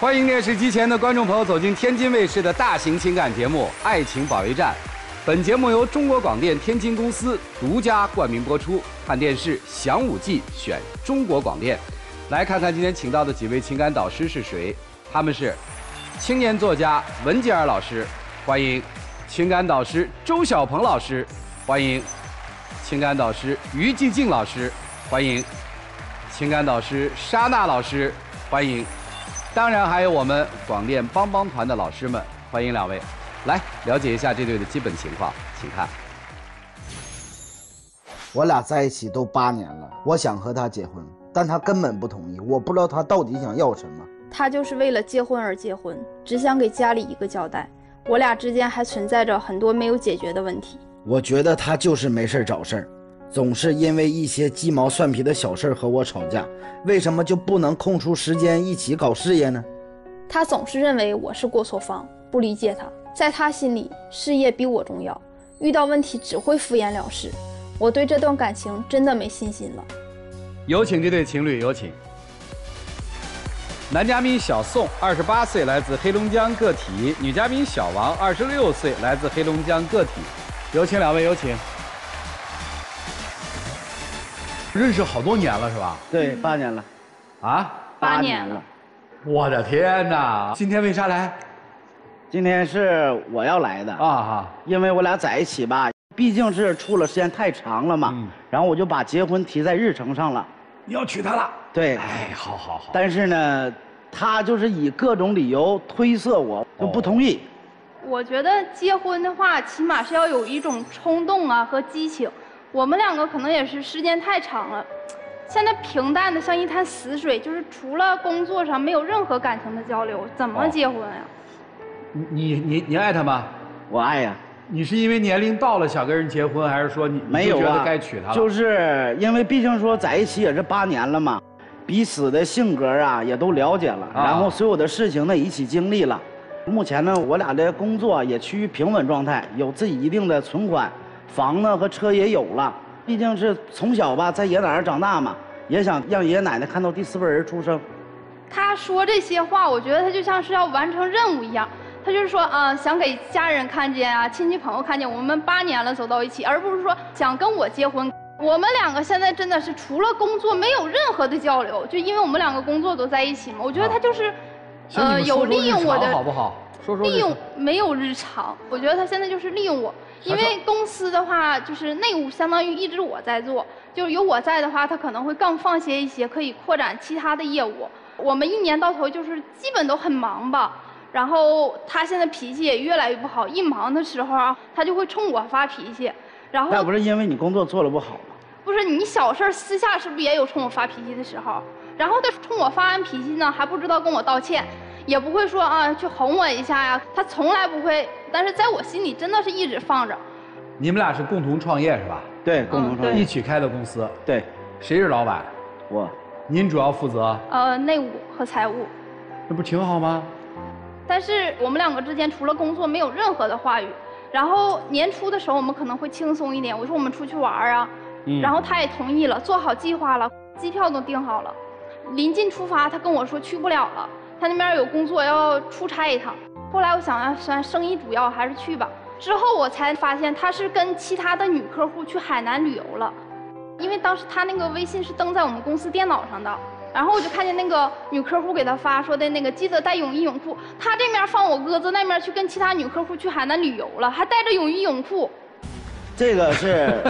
欢迎电视机前的观众朋友走进天津卫视的大型情感节目《爱情保卫战》。本节目由中国广电天津公司独家冠名播出。看电视享五 G， 选中国广电。来看看今天请到的几位情感导师是谁？他们是青年作家文吉尔老师，欢迎；情感导师周小鹏老师，欢迎；情感导师于继静老师，欢迎；情感导师莎娜老师，欢迎。当然还有我们广电帮帮团的老师们，欢迎两位。来了解一下这对的基本情况，请看。我俩在一起都8年了，我想和他结婚，但他根本不同意。我不知道他到底想要什么。他就是为了结婚而结婚，只想给家里一个交代。我俩之间还存在着很多没有解决的问题。我觉得他就是没事找事儿，总是因为一些鸡毛蒜皮的小事和我吵架。为什么就不能空出时间一起搞事业呢？他总是认为我是过错方，不理解他。在他心里，事业比我重要，遇到问题只会敷衍了事。我对这段感情真的没信心了。有请这对情侣，有请。男嘉宾小宋，28岁，来自黑龙江个体；女嘉宾小王，26岁，来自黑龙江个体。有请两位，有请。认识好多年了是吧？对，8年了。啊？8年了。我的天哪！今天为啥来？今天是我要来的因为我俩在一起吧，毕竟是处了时间太长了嘛，然后我就把结婚提在日程上了。你要娶她了？对。哎，好。但是呢，他就是以各种理由推搡我，就不同意。我觉得结婚的话，起码是要有一种冲动啊和激情。我们两个可能也是时间太长了，现在平淡的像一潭死水，就是除了工作上没有任何感情的交流，怎么结婚呀？你爱他吗？我爱呀。你是因为年龄到了想跟人结婚，还是说你没有觉得该娶她了？就是因为毕竟说在一起也是8年了嘛，彼此的性格啊也都了解了，然后所有的事情呢一起经历了。目前呢，我俩的工作也趋于平稳状态，有自己一定的存款，房呢和车也有了。毕竟是从小吧在爷爷奶奶长大嘛，也想让爷爷奶奶看到第4辈人出生。他说这些话，我觉得他就像是要完成任务一样。他就是说想给家人看见啊，亲戚朋友看见我们8年了走到一起，而不是说想跟我结婚。我们两个现在真的是除了工作没有任何的交流，就因为我们两个工作都在一起嘛。我觉得他就是有利用我的，好不好？说利用没有日常，我觉得他现在就是利用我。因为公司的话，就是内务相当于一直我在做，就是有我在的话，他可能会更放心一些，可以扩展其他的业务。我们1年到头就是基本都很忙吧。然后他现在脾气也越来越不好，一忙的时候啊，他就会冲我发脾气。然后那不是因为你工作做得不好吗？不是，你小事私下是不是也有冲我发脾气的时候？然后他冲我发完脾气呢，还不知道跟我道歉，也不会说去哄我一下呀，他从来不会。但是在我心里真的是一直放着。你们俩是共同创业是吧？对，共同创业，一起开的公司。对。谁是老板？我。您主要负责？内务和财务。那不挺好吗？但是我们两个之间除了工作没有任何的话语。然后年初的时候我们可能会轻松一点，我说我们出去玩啊，然后他也同意了，做好计划了，机票都订好了。临近出发，他跟我说去不了了，他那边有工作要出差一趟。后来我想生意主要还是去吧。之后我才发现他是跟其他的女客户去海南旅游了，因为当时他那个微信是登在我们公司电脑上的。然后我就看见那个女客户给他发说的那个记得带泳衣泳裤，他这面放我鸽子，那面去跟其他女客户去海南旅游了，还带着泳衣泳裤。这个是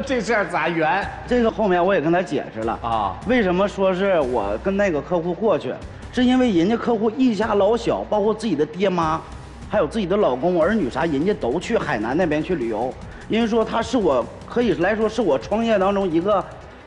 这事儿咋圆？这个后面我也跟他解释了啊，为什么说是我跟那个客户过去，是因为人家客户一家老小，包括自己的爹妈，还有自己的老公儿女啥，人家都去海南那边去旅游。因为说他是我可以来说是我创业当中一个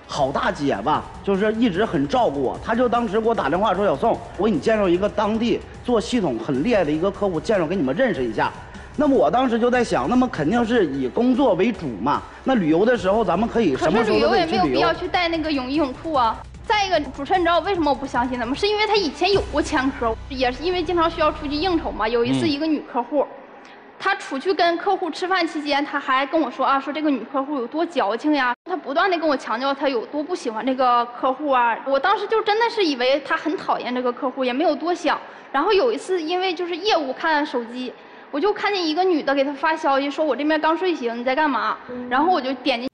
好大姐吧，就是一直很照顾我。他就当时给我打电话说：“小宋，我给你介绍一个当地做系统很厉害的一个客户，介绍给你们认识一下。”那么我当时就在想，那么肯定是以工作为主嘛。那旅游的时候，咱们可以什么时候都可以去旅游。可是旅游也没有必要去带那个泳衣泳裤啊。再一个，主持人，你知道为什么我不相信他们？是因为他以前有过前科，也是因为经常需要出去应酬嘛。有一次，一个女客户，他出去跟客户吃饭期间，他还跟我说啊，说这个女客户有多矫情呀，他不断的跟我强调他有多不喜欢这个客户啊。我当时就真的是以为他很讨厌这个客户，也没有多想。然后有一次，因为就是业务看手机，我就看见一个女的给他发消息，说我这边刚睡醒，你在干嘛？然后我就点进。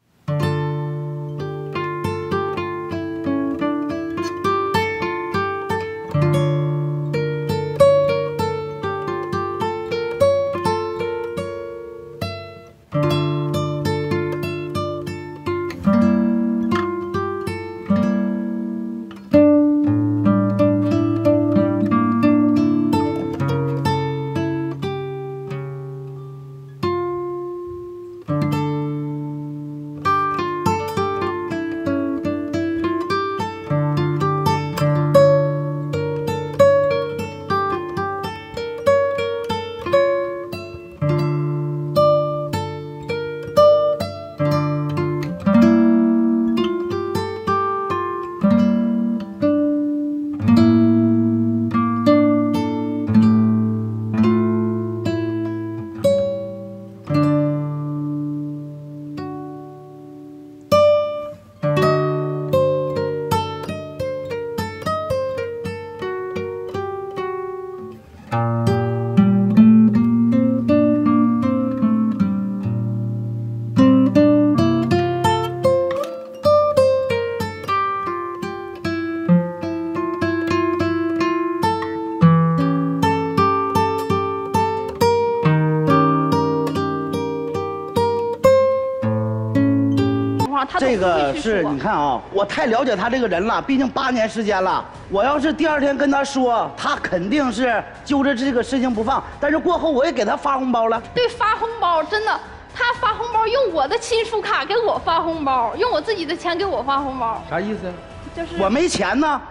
这个是你看啊，我太了解他这个人了，毕竟8年时间了。我要是第2天跟他说，他肯定是揪着这个事情不放。但是过后我也给他发红包了。对，发红包真的，他发红包用我的亲属卡给我发红包，用我自己的钱给我发红包。啥意思呀？就是我没钱呢。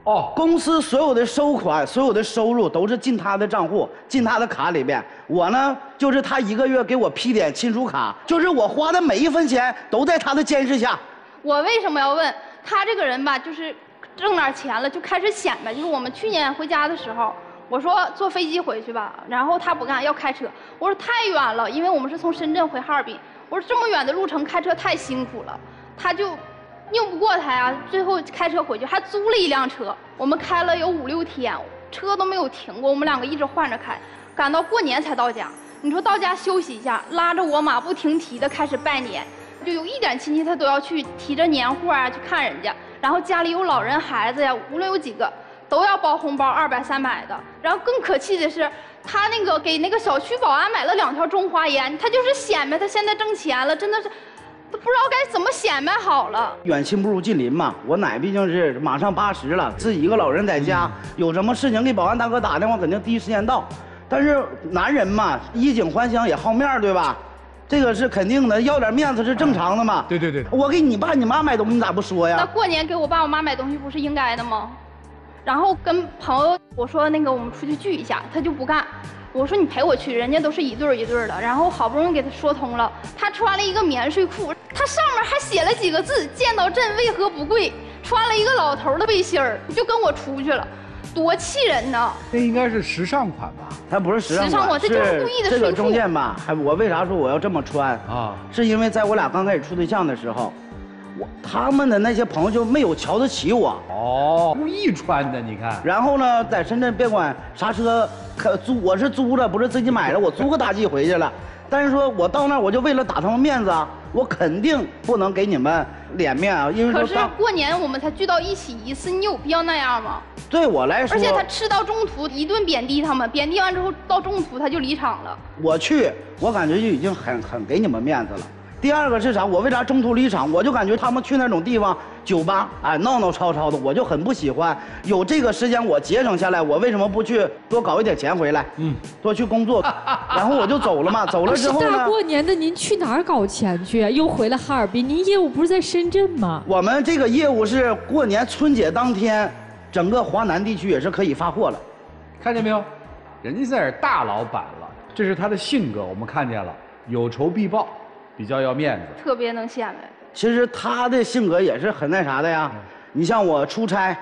哦，公司所有的收款、所有的收入都是进他的账户、进他的卡里边。我呢，就是他1个月给我批点亲属卡，就是我花的每一分钱都在他的监视下。我为什么要问他这个人吧？就是挣点钱了就开始显摆。就是我们去年回家的时候，我说坐飞机回去吧，然后他不干，要开车。我说太远了，因为我们是从深圳回哈尔滨。我说这么远的路程开车太辛苦了，他就拗不过他呀，最后开车回去，还租了一辆车。我们开了有5、6天，车都没有停过，我们2个一直换着开，赶到过年才到家。你说到家休息一下，拉着我马不停蹄的开始拜年，就有一点亲戚他都要去提着年货啊去看人家，然后家里有老人孩子呀，无论有几个，都要包红包200、300的。然后更可气的是，他那个给那个小区保安买了2条中华烟，他就是显摆他现在挣钱了，真的是。都不知道该怎么显摆好了。远亲不如近邻嘛，我奶毕竟是马上80了，自己一个老人在家，有什么事情给保安大哥打电话，肯定第一时间到。但是男人嘛，衣锦还乡也好面，对吧？这个是肯定的，要点面子是正常的嘛。对对对。我给你爸你妈买东西，你咋不说呀？那过年给我爸我妈买东西不是应该的吗？然后跟朋友我说那个我们出去聚一下，他就不干。我说你陪我去，人家都是一对一对的，然后好不容易给他说通了。他穿了一个棉睡裤，他上面还写了几个字：见到朕为何不跪。穿了一个老头的背心儿，就跟我出去了，多气人呢！那应该是时尚款吧？它不是时尚款，这就是故意的这个中间吧？我为啥说我要这么穿啊？是因为在我俩刚开始处对象的时候，他们的那些朋友就没有瞧得起我。哦，故意穿的，你看。然后呢，在深圳别管啥车，我是租的，不是自己买的，我租个大 G 回去了。但是说我到那儿，我就为了打他们面子啊，我肯定不能给你们脸面啊，因为可是过年我们才聚到一起一次，你有必要那样吗？对我来说，而且他吃到中途一顿贬低他们，贬低完之后到中途他就离场了。我去，我感觉就已经很给你们面子了。第二个是啥？我为啥中途离场？我就感觉他们去那种地方酒吧，哎，闹闹吵吵的，我就很不喜欢。有这个时间我节省下来，我为什么不去多搞一点钱回来？多去工作，然后我就走了嘛。走了之后呢？大过年的您去哪儿搞钱去啊？又回了哈尔滨，您业务不是在深圳吗？我们这个业务是过年春节当天，整个华南地区也是可以发货了。看见没有？人家是大老板了，这是他的性格，我们看见了，有仇必报。比较要面子，特别能显摆。其实他的性格也是很那啥的呀。你像我出差，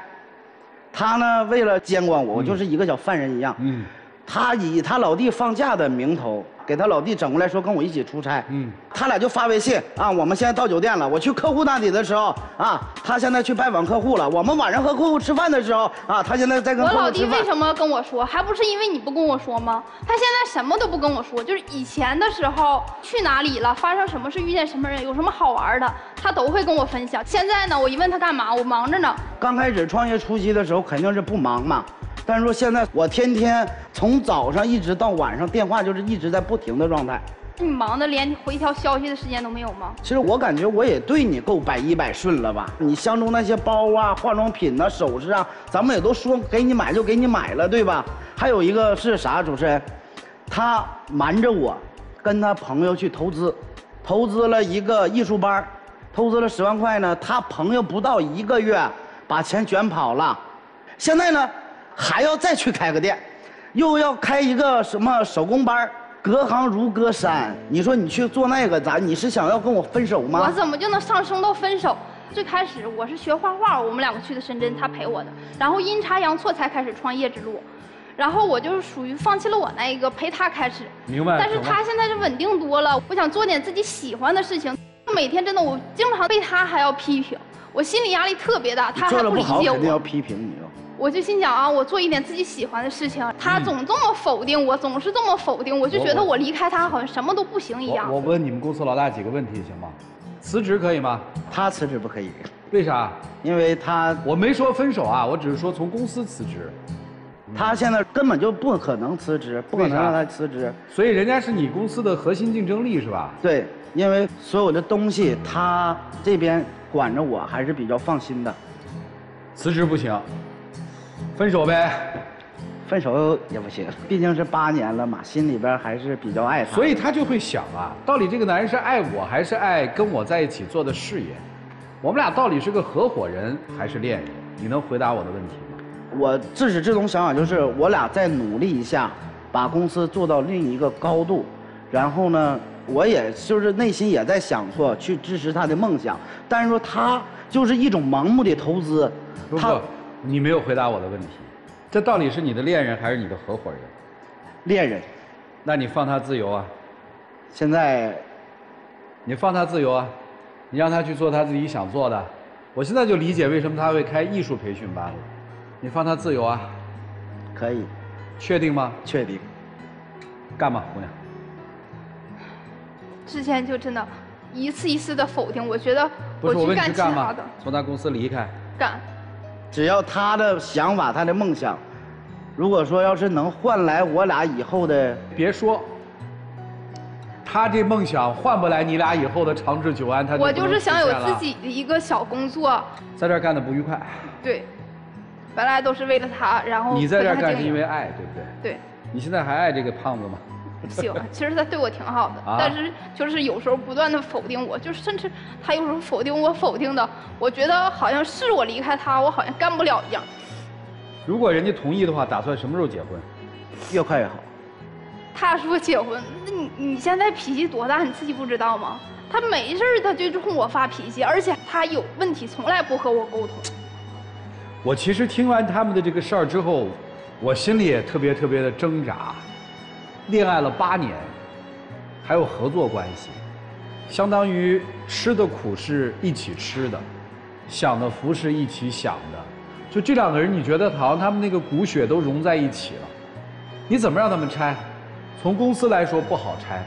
他呢为了监管我，我就是一个小犯人一样。他以他老弟放假的名头，给他老弟整过来说跟我一起出差。他俩就发微信啊，我们现在到酒店了。我去客户那里的时候啊，他现在去拜访客户了。我们晚上和客户吃饭的时候啊，他现在在跟客户吃饭。我老弟为什么跟我说？还不是因为你不跟我说吗？他现在什么都不跟我说，就是以前的时候去哪里了，发生什么事，遇见什么人，有什么好玩的，他都会跟我分享。现在呢，我一问他干嘛，我忙着呢。刚开始创业初期的时候肯定是不忙嘛。但是说现在我天天从早上一直到晚上，电话就是一直在不停的状态。你忙的连回一条消息的时间都没有吗？其实我感觉我也对你够百依百顺了吧？你相中那些包啊、化妆品呐、首饰啊，咱们也都说给你买就给你买了，对吧？还有一个是啥？主持人，他瞒着我，跟他朋友去投资了一个艺术班，投资了10万块呢。他朋友不到1个月把钱卷跑了，现在呢？还要再去开个店，又要开一个什么手工班，隔行如隔山。你说你去做那个你是想要跟我分手吗？我怎么就能上升到分手？最开始我是学画画，我们两个去的深圳，他陪我的，然后阴差阳错才开始创业之路。然后我就是属于放弃了我那一个，陪他开始。明白。但是他现在是稳定多了，我想做点自己喜欢的事情。每天真的我经常被他还要批评，我心理压力特别大，他还不理解我。做得不好肯定要批评你。我就心想啊，我做一点自己喜欢的事情，他总这么否定我，总是这么否定，我就觉得我离开他好像什么都不行一样。我问你们公司老大几个问题行吗？辞职可以吗？他辞职不可以。为啥？因为我没说分手啊，我只是说从公司辞职。他现在根本就不可能辞职，不可能让他辞职。所以人家是你公司的核心竞争力是吧？对，因为所有的东西他这边管着我还是比较放心的。辞职不行。分手呗，分手也不行，毕竟是8年了嘛，心里边还是比较爱他。所以他就会想啊，到底这个男人是爱我，还是爱跟我在一起做的事业？我们俩到底是个合伙人还是恋人？你能回答我的问题吗？我自始至终想法就是我俩再努力一下，把公司做到另一个高度。然后呢，我也就是内心也在想说去支持他的梦想，但是说他就是一种盲目的投资。你没有回答我的问题，这到底是你的恋人还是你的合伙人？恋人。那你放他自由啊。现在，你放他自由啊，你让他去做他自己想做的。我现在就理解为什么他会开艺术培训班了。你放他自由啊。可以。确定吗？确定。干吧，姑娘。之前就真的一次一次的否定，我觉得我去干其他的。从他公司离开。干。只要他的想法，他的梦想，如果说要是能换来我俩以后的，别说，他这梦想换不来你俩以后的长治久安，他我就是想有自己的一个小工作，在这儿干的不愉快。对，本来都是为了他，然后你在这儿干是因为爱，对不对？对。你现在还爱这个胖子吗？喜欢，其实他对我挺好的，但是就是有时候不断的否定我，就是甚至他有时候否定我，否定的，我觉得好像是我离开他，我好像干不了一样。如果人家同意的话，打算什么时候结婚？越快越好。他说结婚，那你现在脾气多大，你自己不知道吗？他没事他就冲我发脾气，而且他有问题从来不和我沟通。我其实听完他们的这个事儿之后，我心里也特别的挣扎。恋爱了8年，还有合作关系，相当于吃的苦是一起吃的，享的福是一起享的。就这2个人，你觉得好像他们那个骨血都融在一起了，你怎么让他们拆？从公司来说不好拆，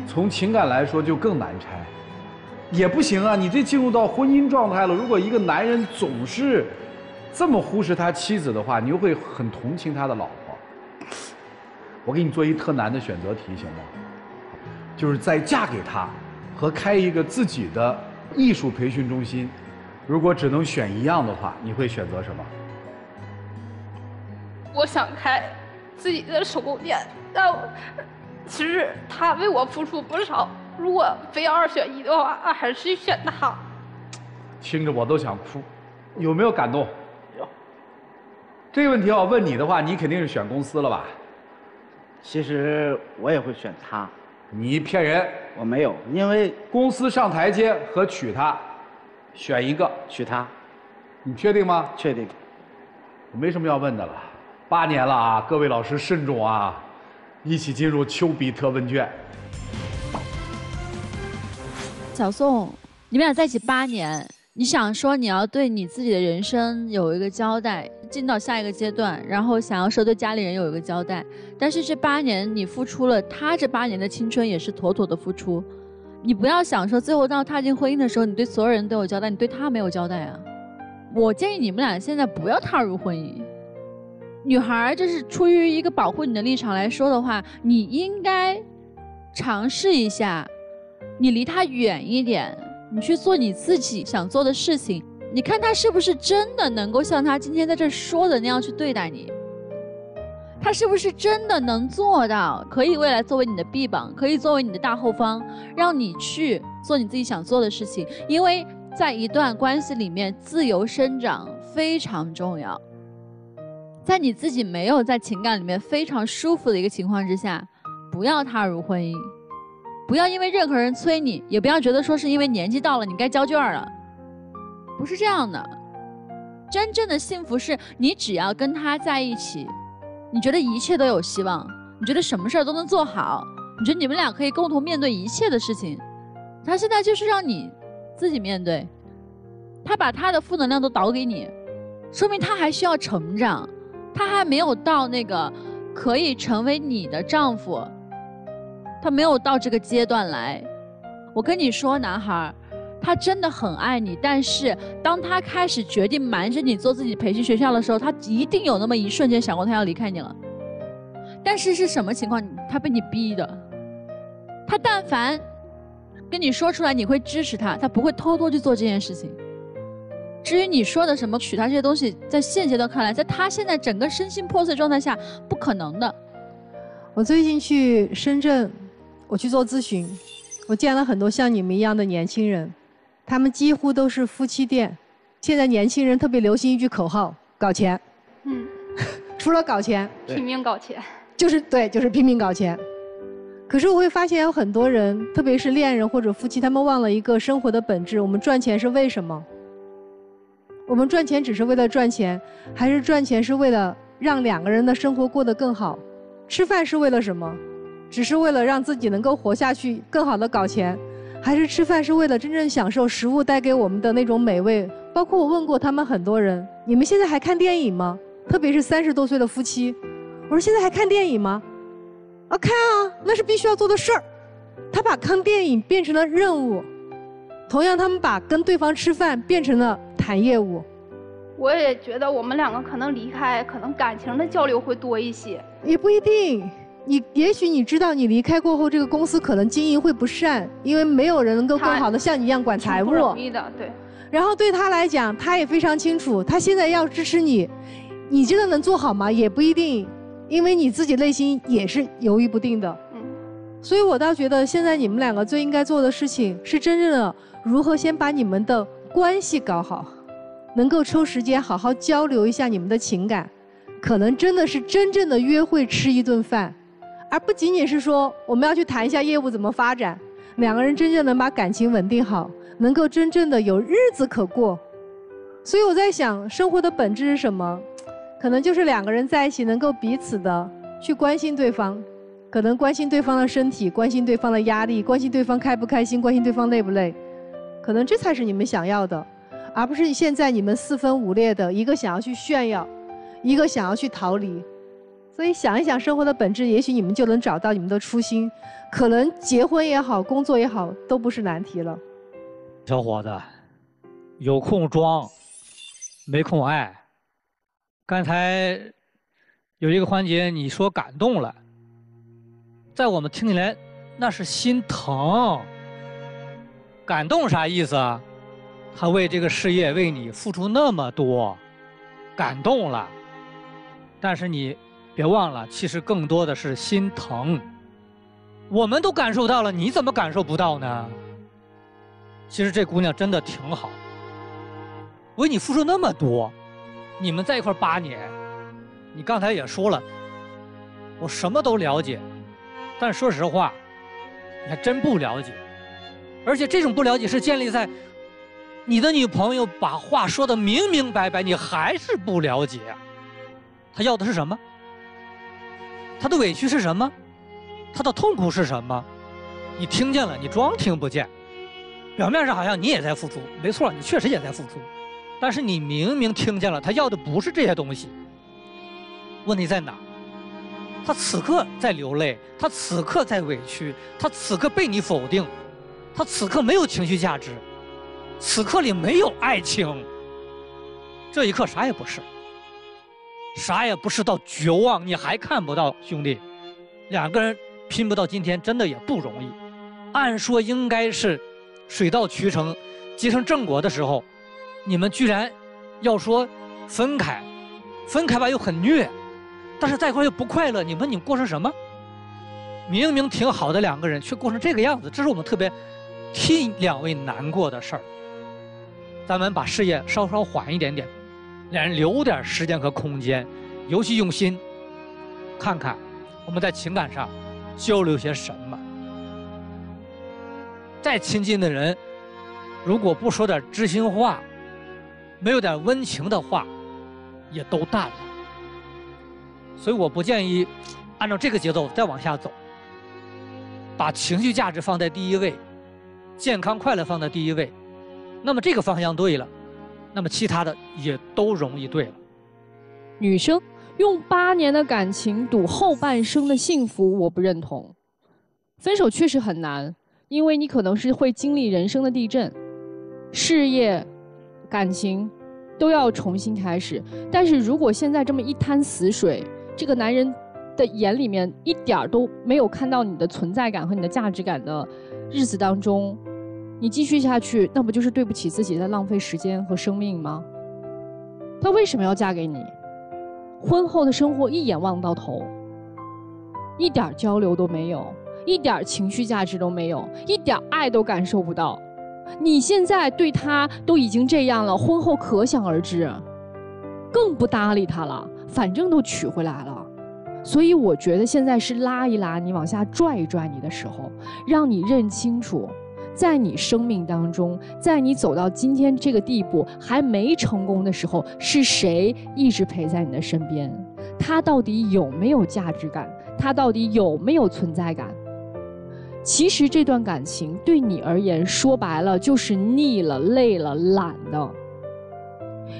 从情感来说就更难拆，也不行啊！你这进入到婚姻状态了，如果一个男人总是这么忽视他妻子的话，你又会很同情他的老婆。我给你做一特难的选择题，行吗？就是再嫁给他，和开一个自己的艺术培训中心，如果只能选一样的话，你会选择什么？我想开自己的手工店，但其实他为我付出不少。如果非要2选1的话，还是选他。听着我都想哭，有没有感动？有。这个问题要问你的话，你肯定是选公司了吧？其实我也会选他。你骗人！我没有，因为公司上台阶和娶她，选一个。娶她。你确定吗？确定。我没什么要问的了。8年了啊，各位老师慎重啊！一起进入丘比特问卷。小宋，你们俩在一起8年，你想说你要对你自己的人生有一个交代，进到下一个阶段，然后想要说对家里人有一个交代，但是这8年你付出了，他这8年的青春也是妥妥的付出。你不要想说最后到踏进婚姻的时候，你对所有人都有交代，你对他没有交代啊。我建议你们俩现在不要踏入婚姻。女孩，这是出于一个保护你的立场来说的话，你应该尝试一下，你离他远一点，你去做你自己想做的事情，你看他是不是真的能够像他今天在这说的那样去对待你，他是不是真的能做到可以未来作为你的臂膀，可以作为你的大后方，让你去做你自己想做的事情。因为在一段关系里面，自由生长非常重要。在你自己没有在情感里面非常舒服的一个情况之下，不要踏入婚姻，不要因为任何人催你，也不要觉得说是因为年纪到了你该交卷了，不是这样的。真正的幸福是你只要跟他在一起，你觉得一切都有希望，你觉得什么事儿都能做好，你觉得你们俩可以共同面对一切的事情。他现在就是让你自己面对，他把他的负能量都导给你，说明他还需要成长，他还没有到那个可以成为你的丈夫，他没有到这个阶段来。我跟你说，男孩，他真的很爱你，但是当他开始决定瞒着你做自己培训学校的时候，他一定有那么一瞬间想过他要离开你了。但是是什么情况？他被你逼的。他但凡跟你说出来，你会支持他，他不会偷偷去做这件事情。至于你说的什么娶她这些东西，在现阶段看来，在他现在整个身心破碎状态下，不可能的。我最近去深圳，我去做咨询，我见了很多像你们一样的年轻人，他们几乎都是夫妻店。现在年轻人特别流行一句口号：搞钱。除了搞钱，拼命搞钱。就是拼命搞钱。可是我会发现有很多人，特别是恋人或者夫妻，他们忘了一个生活的本质：我们赚钱是为什么？我们赚钱只是为了赚钱，还是赚钱是为了让2个人的生活过得更好？吃饭是为了什么？只是为了让自己能够活下去，更好的搞钱，还是吃饭是为了真正享受食物带给我们的那种美味？包括我问过他们很多人，你们现在还看电影吗？特别是30多岁的夫妻，我说现在还看电影吗？啊，看啊，那是必须要做的事儿。他把看电影变成了任务，同样他们把跟对方吃饭变成了谈业务。我也觉得我们2个可能离开，可能感情的交流会多一些。也不一定，也许你知道，你离开过后，这个公司可能经营会不善，因为没有人能够更好的像你一样管财务。不容易的，对。然后对他来讲，他也非常清楚，他现在要支持你，你真的能做好吗？也不一定，因为你自己内心也是犹豫不定的。所以我倒觉得，现在你们2个最应该做的事情是真正的如何先把你们的关系搞好，能够抽时间好好交流一下你们的情感，可能真的是真正的约会吃一顿饭，而不仅仅是说我们要去谈一下业务怎么发展。2个人真正能把感情稳定好，能够真正的有日子可过。所以我在想，生活的本质是什么？可能就是2个人在一起能够彼此的去关心对方，可能关心对方的身体，关心对方的压力，关心对方开不开心，关心对方累不累，可能这才是你们想要的，而不是现在你们4分5裂的，一个想要去炫耀，一个想要去逃离。所以想一想生活的本质，也许你们就能找到你们的初心，可能结婚也好，工作也好，都不是难题了。小伙子，有空装，没空爱。刚才有一个环节你说感动了，在我们听起来那是心疼。感动啥意思啊？他为这个事业为你付出那么多，感动了，但是你别忘了，其实更多的是心疼。我们都感受到了，你怎么感受不到呢？其实这姑娘真的挺好，为你付出那么多，你们在一块8年，你刚才也说了，我什么都了解，但说实话，你还真不了解，而且这种不了解是建立在你的女朋友把话说得明明白白，你还是不了解。她要的是什么？她的委屈是什么？他的痛苦是什么？你听见了，你装听不见。表面上好像你也在付出，没错，你确实也在付出，但是你明明听见了，他要的不是这些东西。问题在哪？他此刻在流泪，他此刻在委屈，他此刻被你否定，他此刻没有情绪价值，此刻里没有爱情。这一刻啥也不是，啥也不是到绝望，你还看不到，兄弟，两个人拼不到今天，真的也不容易。按说应该是水到渠成，结成正果的时候，你们居然要说分开，分开吧又很虐，但是在一块又不快乐，你们过成什么？明明挺好的两个人，却过成这个样子，这是我们特别替两位难过的事儿。咱们把事业稍稍缓一点点，两人留点时间和空间，尤其用心看看我们在情感上交流些什么。再亲近的人，如果不说点知心话，没有点温情的话，也都淡了。所以我不建议按照这个节奏再往下走，把情绪价值放在第一位，健康快乐放在第一位，那么这个方向对了，那么其他的也都容易对了。女生用8年的感情赌后半生的幸福，我不认同。分手确实很难，因为你可能是会经历人生的地震，事业、感情都要重新开始。但是如果现在这么一滩死水，这个男人的眼里面一点儿都没有看到你的存在感和你的价值感的日子当中，你继续下去，那不就是对不起自己，在浪费时间和生命吗？她为什么要嫁给你？婚后的生活一眼望到头，一点交流都没有，一点情绪价值都没有，一点爱都感受不到。你现在对他都已经这样了，婚后可想而知，更不搭理他了，反正都娶回来了。所以我觉得现在是拉一拉你，往下拽一拽你的时候，让你认清楚，在你生命当中，在你走到今天这个地步还没成功的时候，是谁一直陪在你的身边？他到底有没有价值感？他到底有没有存在感？其实这段感情对你而言，说白了就是腻了、累了、懒的。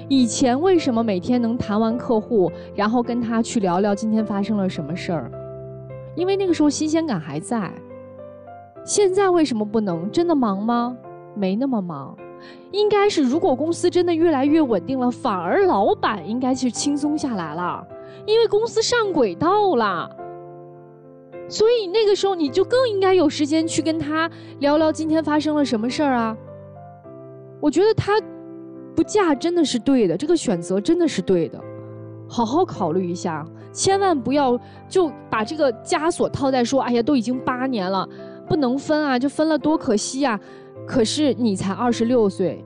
以前为什么每天能谈完客户，然后跟他去聊聊今天发生了什么事儿？因为那个时候新鲜感还在。现在为什么不能？真的忙吗？没那么忙。应该是如果公司真的越来越稳定了，反而老板应该是轻松下来了，因为公司上轨道了。所以那个时候你就更应该有时间去跟他聊聊今天发生了什么事儿啊。我觉得他不嫁真的是对的，这个选择真的是对的，好好考虑一下，千万不要就把这个枷锁套在说，哎呀，都已经8年了，不能分啊，就分了多可惜啊。可是你才26岁，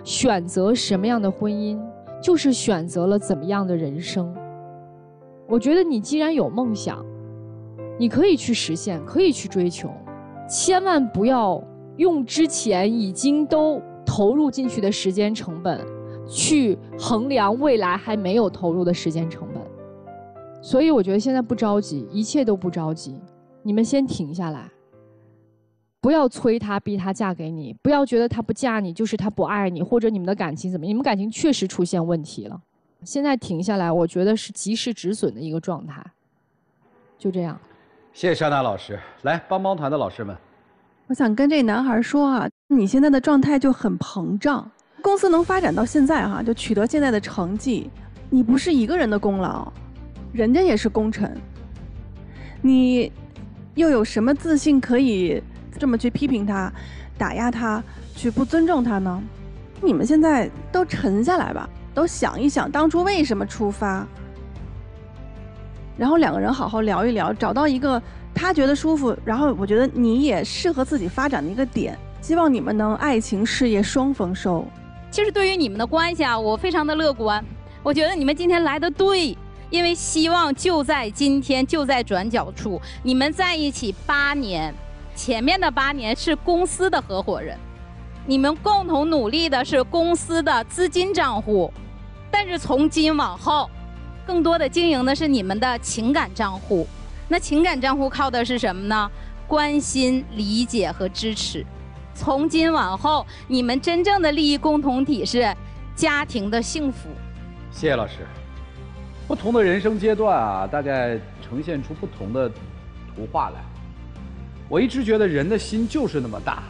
选择什么样的婚姻，就是选择了怎么样的人生。我觉得你既然有梦想，你可以去实现，可以去追求，千万不要用之前已经都投入进去的时间成本去衡量未来还没有投入的时间成本。所以我觉得现在不着急，一切都不着急，你们先停下来，不要催他逼他嫁给你，不要觉得他不嫁你就是他不爱你，或者你们的感情怎么样，你们感情确实出现问题了，现在停下来，我觉得是及时止损的一个状态。就这样。谢谢珊娜老师。来，帮帮团的老师们，我想跟这男孩说啊，你现在的状态就很膨胀，公司能发展到现在哈，就取得现在的成绩，你不是一个人的功劳，人家也是功臣，你又有什么自信可以这么去批评他、打压他、去不尊重他呢？你们现在都沉下来吧，都想一想当初为什么出发，然后两个人好好聊一聊，找到一个他觉得舒服，然后我觉得你也适合自己发展的一个点，希望你们能爱情事业双丰收。其实对于你们的关系啊，我非常的乐观，我觉得你们今天来的对，因为希望就在今天，就在转角处。你们在一起8年，前面的8年是公司的合伙人，你们共同努力的是公司的资金账户，但是从今往后更多的经营的是你们的情感账户。那情感账户靠的是什么呢？关心、理解和支持。从今往后，你们真正的利益共同体是家庭的幸福。谢谢老师。不同的人生阶段啊，大概呈现出不同的图画来。我一直觉得人的心就是那么大。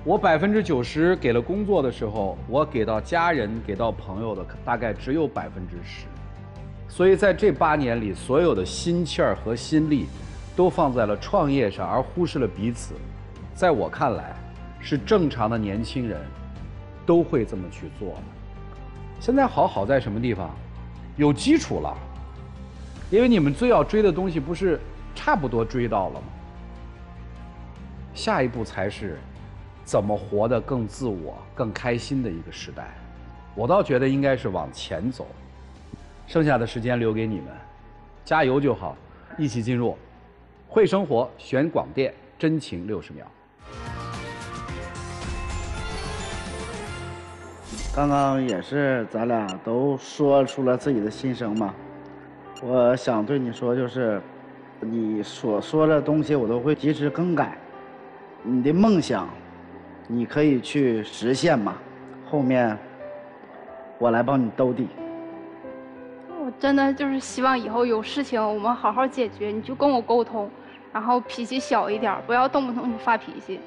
我90%给了工作的时候，我给到家人、给到朋友的大概只有10%。所以在这8年里，所有的心气儿和心力都放在了创业上，而忽视了彼此。在我看来，是正常的年轻人都会这么去做的。现在好在什么地方？有基础了。因为你们最要追的东西不是差不多追到了吗？下一步才是怎么活得更自我、更开心的一个时代。我倒觉得应该是往前走。剩下的时间留给你们，加油就好，一起进入会生活选广电真情60秒。刚刚也是咱俩都说出了自己的心声嘛。我想对你说，就是你所说的东西我都会及时更改。你的梦想，你可以去实现嘛，后面我来帮你兜底。我真的就是希望以后有事情我们好好解决，你就跟我沟通，然后脾气小一点，不要动不动就发脾气，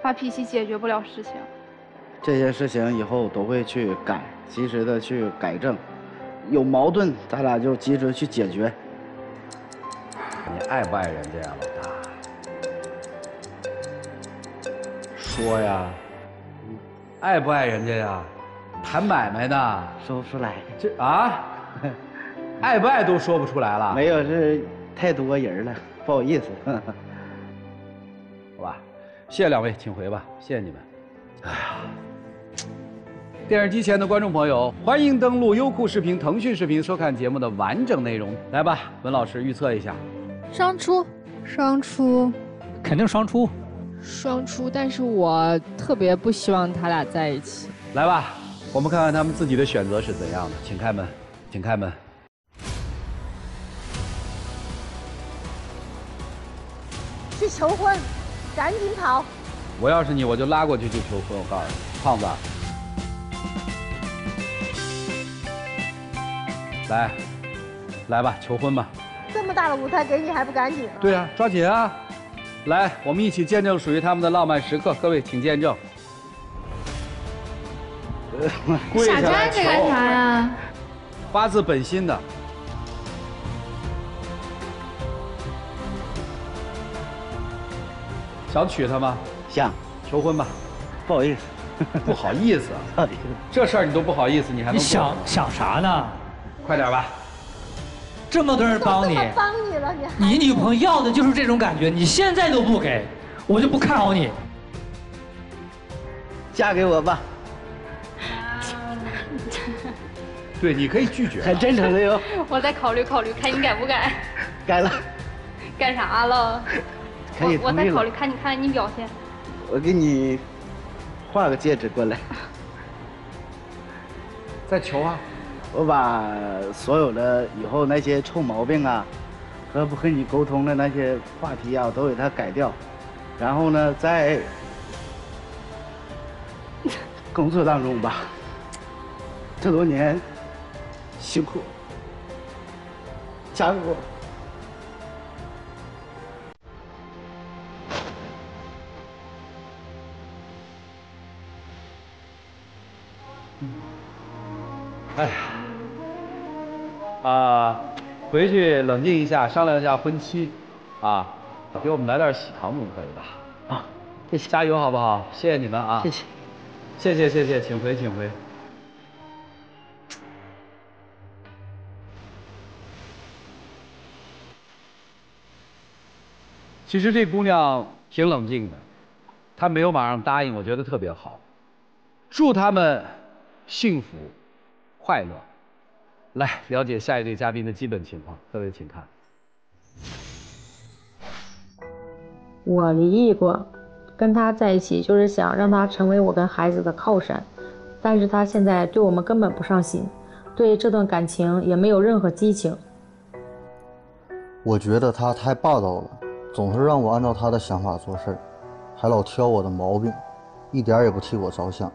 发脾气解决不了事情。这些事情以后都会去改，及时的去改正，有矛盾咱俩就及时去解决。你爱不爱人家呀，老大？说呀，爱不爱人家呀？谈买卖呢，说不出来。这啊，爱不爱都说不出来了。没有，是太多人了，不好意思。好吧，谢谢两位，请回吧，谢谢你们。哎呀。电视机前的观众朋友，欢迎登录优酷视频、腾讯视频收看节目的完整内容。来吧，文老师预测一下。双出，双出，肯定双出。双出，但是我特别不希望他俩在一起。来吧，我们看看他们自己的选择是怎样的。请开门，请开门。去求婚，赶紧跑！我要是你，我就拉过去求婚。我告诉你，胖子。来吧，求婚吧！这么大的舞台给你还不赶紧啊？对啊，抓紧啊！来，我们一起见证属于他们的浪漫时刻。各位，请见证。跪下来求。干啥呀？发自本心的。想娶她吗？想。求婚吧。不好意思。不好意思啊！这事儿你都不好意思，你还能？你想啥呢？快点吧！这么多人帮你，帮你了，你女朋友要的就是这种感觉，你现在都不给，我就不看好你。嫁给我吧。对，你可以拒绝。很真诚的哟。我再考虑考虑，看你改不改。改了。干啥了？可以我再考虑，看你表现。我给你画个戒指过来。再求啊！我把所有的以后那些臭毛病啊，和不和你沟通的那些话题啊，都给它改掉。然后呢，在工作当中吧，这多年辛苦，加给我。哎呀，回去冷静一下，商量一下婚期，啊，给我们来点喜糖总可以吧？啊，谢谢，加油好不好？谢谢你们啊！谢谢，谢谢，请回，请回。其实这姑娘挺冷静的，她没有马上答应，我觉得特别好。祝他们幸福快乐。来了解下一对嘉宾的基本情况，各位请看。我离异过，跟他在一起就是想让他成为我跟孩子的靠山，但是他现在对我们根本不上心，对这段感情也没有任何激情。我觉得他太霸道了，总是让我按照他的想法做事，还老挑我的毛病，一点也不替我着想。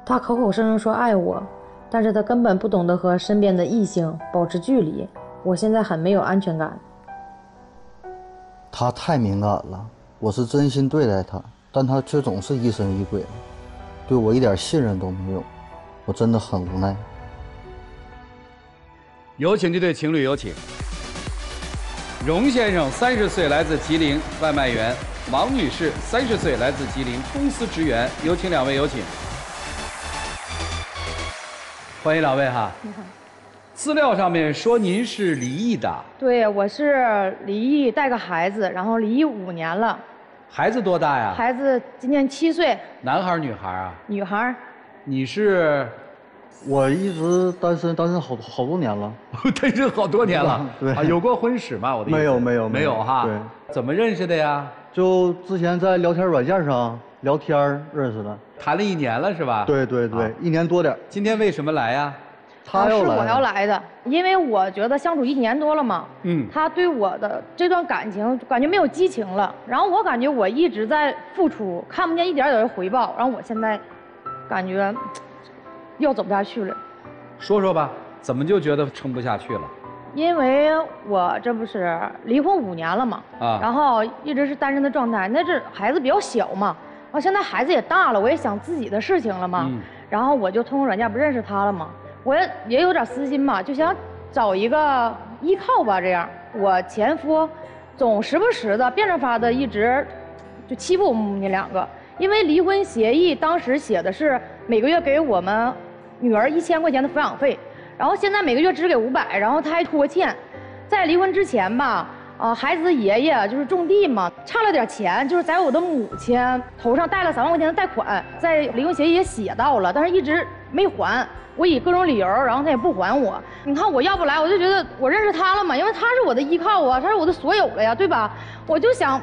他口口声声说爱我，但是他根本不懂得和身边的异性保持距离，我现在很没有安全感。他太敏感了，我是真心对待他，但他却总是疑神疑鬼的，对我一点信任都没有，我真的很无奈。有请这对情侣，有请。荣先生30岁，来自吉林，外卖员；王女士30岁，来自吉林，公司职员。有请两位，有请。欢迎两位哈。你好。资料上面说您是离异的。对，我是离异带个孩子，然后离异5年了。孩子多大呀？孩子今年7岁。男孩女孩啊？女孩。你是？我一直单身好多年了，单身好多年了。对啊，有过婚史吗？我的意思没有哈。对，怎么认识的呀？就之前在聊天软件上聊天认识的，谈了1年了是吧？对对对，1年多点。今天为什么来呀？他要来。是我要来的，因为我觉得相处1年多了嘛，他对我的这段感情感觉没有激情了，然后我感觉我一直在付出，看不见一点点的回报，然后我现在感觉要走不下去了。说说吧，怎么就觉得撑不下去了？因为我这不是离婚5年了嘛，然后一直是单身的状态。那这孩子比较小嘛，然后现在孩子也大了，我也想自己的事情了嘛，然后我就通过软件不认识他了嘛，我也有点私心嘛，就想找一个依靠吧。这样，我前夫总时不时的变着法的一直就欺负我们母女2个。因为离婚协议当时写的是每个月给我们女儿1000块钱的抚养费，然后现在每个月只给500，然后他还拖欠。在离婚之前吧，孩子的爷爷就是种地嘛，差了点钱，就是在我的母亲头上贷了3万块钱的贷款，在离婚协议也写到了，但是一直没还。我以各种理由，然后他也不还我。你看我要不来，我就觉得我认识他了嘛，因为他是我的依靠啊，他是我的所有了呀，对吧？我就想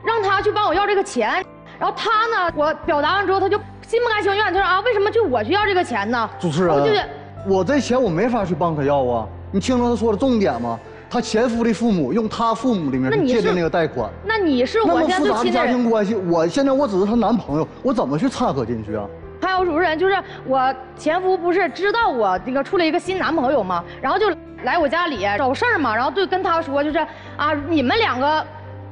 让他去帮我要这个钱。然后他呢，我表达完之后，他就心不甘情愿，他说啊，为什么就我去要这个钱呢？主持人，我这钱我没法去帮他要啊！你听到他说的重点吗？他前夫的父母用他父母里面去借的那个贷款。那你是我现在最亲的人。那么复杂的家庭关系，我只是她男朋友，我怎么去掺和进去啊？还有主持人，就是我前夫不是知道我这个处了一个新男朋友吗？然后就来我家里找事儿嘛，然后就跟他说，就是啊，你们2个。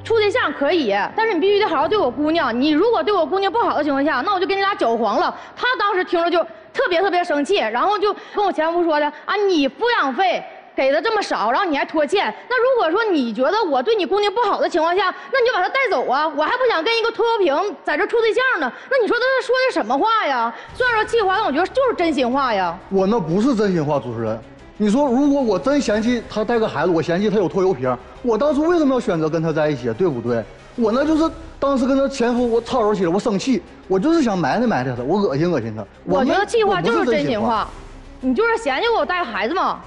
处对象可以，但是你必须得好好对我姑娘。你如果对我姑娘不好的情况下，那我就给你俩搅黄了。他当时听了就特别生气，然后就跟我前夫说的啊，你抚养费给的这么少，然后你还拖欠。那如果说你觉得我对你姑娘不好的情况下，那你就把她带走啊！我还不想跟一个拖油瓶在这处对象呢。那你说他说的什么话呀？虽然说气话，但我觉得就是真心话呀。我那不是真心话，主持人。你说，如果我真嫌弃他带个孩子，我嫌弃他有拖油瓶，我当初为什么要选择跟他在一起，对不对？我那就是当时跟他前夫我吵吵起来，我生气，我就是想埋汰他，我恶心他。我觉得气话就是真心话，你就是嫌弃我带孩子吗？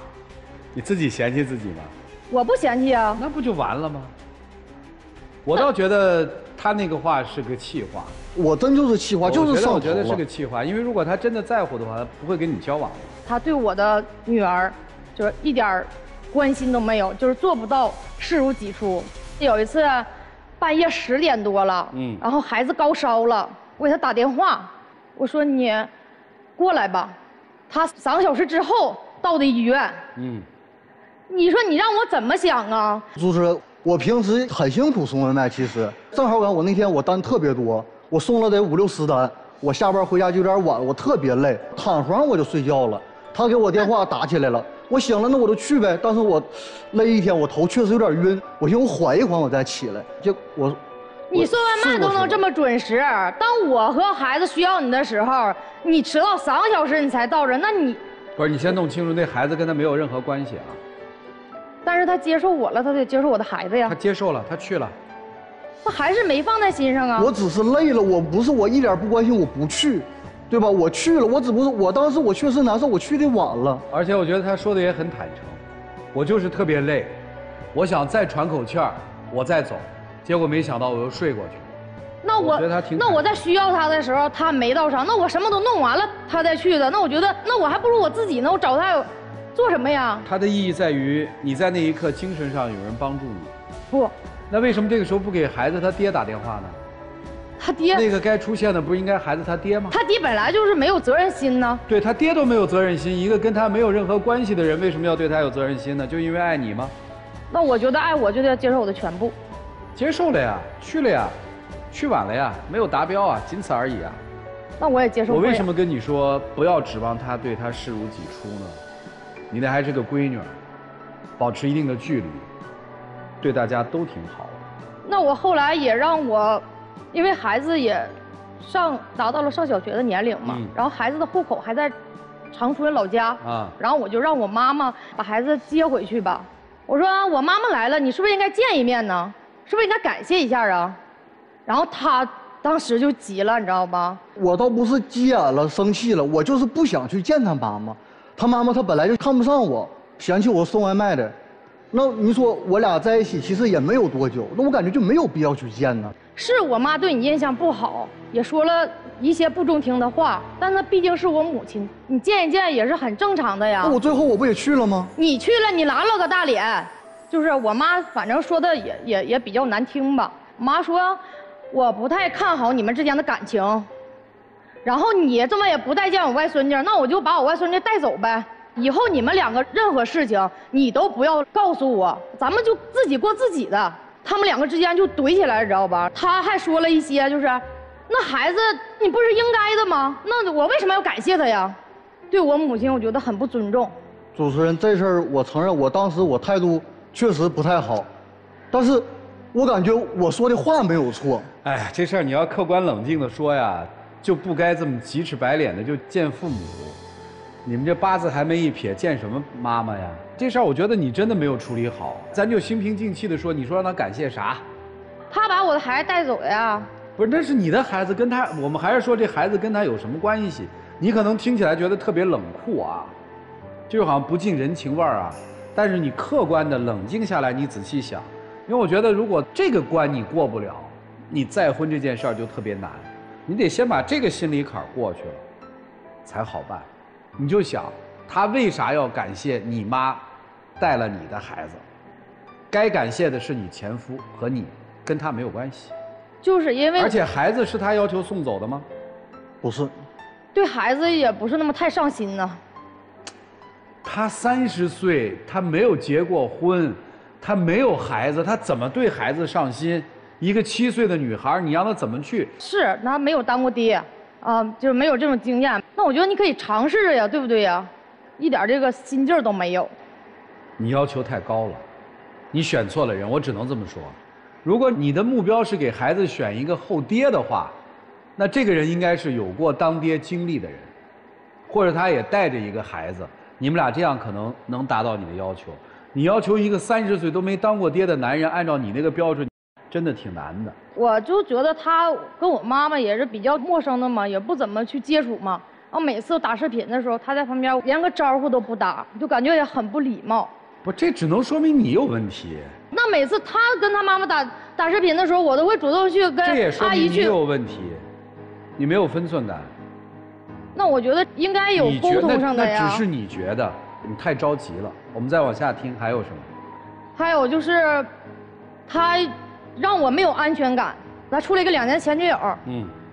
你自己嫌弃自己吗？我不嫌弃啊。那不就完了吗？我倒觉得他那个话是个气话。我真就是气话，就是上头了。我觉得是个气话，因为如果他真的在乎的话，他不会跟你交往的。他对我的女儿就是一点关心都没有，就是做不到视如己出。有一次半夜10点多了，然后孩子高烧了，我给他打电话，我说你过来吧。他3个小时之后到的医院。你说你让我怎么想啊？主持人，我平时很辛苦送外卖，其实正好我那天我单特别多，我送了得5、6、10单，我下班回家就有点晚，我特别累，躺床我就睡觉了。他给我电话打起来了，我醒了，那我就去呗。但是我累一天，我头确实有点晕，我寻思我缓一缓我再起来。你送外卖都能这么准时，当我和孩子需要你的时候，你迟到3个小时你才到这，那你不是你先弄清楚，那孩子跟他没有任何关系啊。但是他接受我了，他得接受我的孩子呀。他接受了，他去了。他还是没放在心上啊。我只是累了，我不是我一点不关心，我不去。对吧？我去了，我只不过我当时我确实难受，我去的晚了。而且我觉得他说的也很坦诚，我就是特别累，我想再喘口气儿，我再走，结果没想到我又睡过去。那我在需要他的时候他没到场，那我什么都弄完了他再去的，那我觉得那我还不如我自己呢，我找他做什么呀？它的意义在于你在那一刻精神上有人帮助你。不，那为什么这个时候不给孩子他爹打电话呢？他爹那个该出现的不是应该孩子他爹吗？他爹本来就是没有责任心呢。对他爹都没有责任心，一个跟他没有任何关系的人为什么要对他有责任心呢？就因为爱你吗？那我觉得爱我就得接受我的全部。接受了呀，去了呀，去晚了呀，没有达标啊，仅此而已啊。那我也接受不了。我为什么跟你说不要指望他对他视如己出呢？你那还是个闺女，保持一定的距离，对大家都挺好的。那我后来也让我，因为孩子也达到了上小学的年龄嘛，然后孩子的户口还在长春老家啊，然后我就让我妈妈把孩子接回去吧。我说我妈妈来了，你是不是应该见一面呢？是不是应该感谢一下啊？然后他当时就急了，你知道吧？我倒不是急眼了、生气了，我就是不想去见他妈妈。他妈妈她本来就看不上我，嫌弃我送外卖的。那你说我俩在一起其实也没有多久，那我感觉就没有必要去见呢。是我妈对你印象不好，也说了一些不中听的话，但她毕竟是我母亲，你见一见也是很正常的呀。那我最后我不也去了吗？你去了，你拉了个大脸，就是我妈反正说的也比较难听吧。我妈说我不太看好你们之间的感情，然后你这么也不待见我外孙女，那我就把我外孙女带走呗。以后你们两个任何事情你都不要告诉我，咱们就自己过自己的。他们两个之间就怼起来，你知道吧？他还说了一些，就是那孩子你不是应该的吗？那我为什么要感谢他呀？对我母亲我觉得很不尊重。主持人，这事儿我承认，我当时我态度确实不太好，但是我感觉我说的话没有错。哎，这事儿你要客观冷静的说呀，就不该这么急赤白脸的就见父母。你们这八字还没一撇，见什么妈妈呀？这事儿我觉得你真的没有处理好，咱就心平气静的说，你说让他感谢啥？他把我的孩子带走呀。不是，那是你的孩子，跟他，我们还是说这孩子跟他有什么关系？你可能听起来觉得特别冷酷啊，就好像不近人情味儿啊。但是你客观的冷静下来，你仔细想，因为我觉得如果这个关你过不了，你再婚这件事儿就特别难。你得先把这个心理坎儿过去了，才好办。你就想，他为啥要感谢你妈带了你的孩子？该感谢的是你前夫和你，跟他没有关系。就是因为，而且孩子是他要求送走的吗？不是。对孩子也不是那么太上心呢。他30岁，他没有结过婚，他没有孩子，他怎么对孩子上心？一个7岁的女孩，你让她怎么去？是，他没有当过爹。就是没有这种经验，那我觉得你可以尝试呀，对不对呀？一点这个心劲儿都没有。你要求太高了，你选错了人，我只能这么说。如果你的目标是给孩子选一个后爹的话，那这个人应该是有过当爹经历的人，或者他也带着一个孩子，你们俩这样可能能达到你的要求。你要求一个30岁都没当过爹的男人，按照你那个标准，真的挺难的。我就觉得他跟我妈妈也是比较陌生的嘛，也不怎么去接触嘛。然后每次打视频的时候，他在旁边连个招呼都不打，就感觉也很不礼貌。不，这只能说明你有问题。那每次他跟他妈妈打视频的时候，我都会主动去跟阿姨去。这也说明你有问题，你没有分寸感。那我觉得应该有沟通上的呀。那只是你觉得，你太着急了。我们再往下听，还有什么？还有就是，他让我没有安全感。他处了一个2年前女友，